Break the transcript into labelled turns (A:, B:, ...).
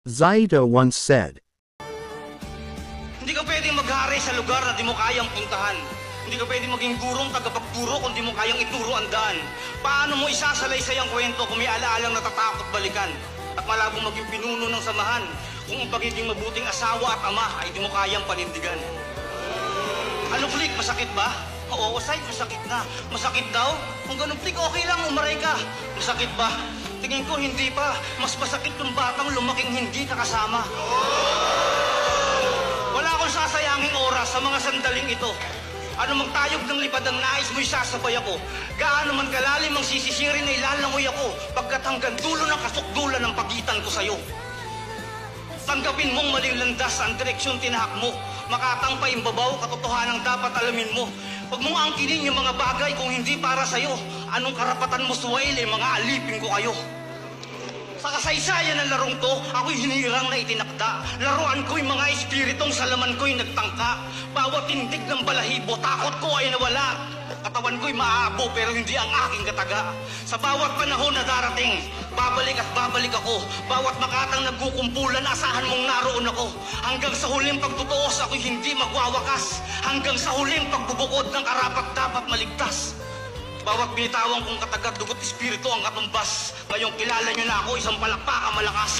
A: Zaida once said,
B: Hindi ka pwedeng mag-hari sa lugar na di mo kayang puntahan. Hindi ka pwedeng maging gurong tagapagturo kung di mo kayang ituro ang daan. Paano mo isasalaysay ang kwento kung may alaalang natatakot balikan? At malabong maging pinuno ng samahan kung ang pagiging mabuting asawa at ama ay di mo kayang panindigan. Ano, Flick? Masakit ba? Oo, Side, masakit na. Masakit daw? Kung ganun, Flick, okay lang, umaray ka. Masakit ba? Tingin ko hindi pa. Mas masakit yung batang lumaking hindi nakasama. Wala akong sasayanging oras sa mga sandaling ito. Ano mang tayog ng lipad ang nais mo'y sasabay ako. Gaano man kalalim ang sisisirin na ilalangoy ako pagkat hanggang dulo ng kasukdulan ng pagitan ko sa'yo. Tanggapin mong maling landas ang direksyon tinahak mo. Makatangpay ang babaw, katotohanan dapat alamin mo. Huwag mong angkinin yung mga bagay kung hindi para sa'yo. Anong karapatan mo suwail eh, mga alipin ko kayo. Sa kasaysayan ng larong to, ako'y hinirang na itinakda. Laruan ko'y mga espiritong sa laman ko'y nagtangka. Bawat tindig ng balahibo, takot ko ay nawala. Katawan ko'y maaabo pero hindi ang aking kataga. Sa bawat panahon na darating, babalik at babalik ako. Bawat makatang nagkukumpulan, asahan mong naroon ako. Hanggang sa huling pagtutuos, ako'y hindi magwawakas. Hanggang sa huling pagbubukod ng karapat-dapat maligtas. Bawat binitawang kong katagat, dugot espiritu ang katumbas. Ngayong kilala nyo na ako, isang palakpakan malakas.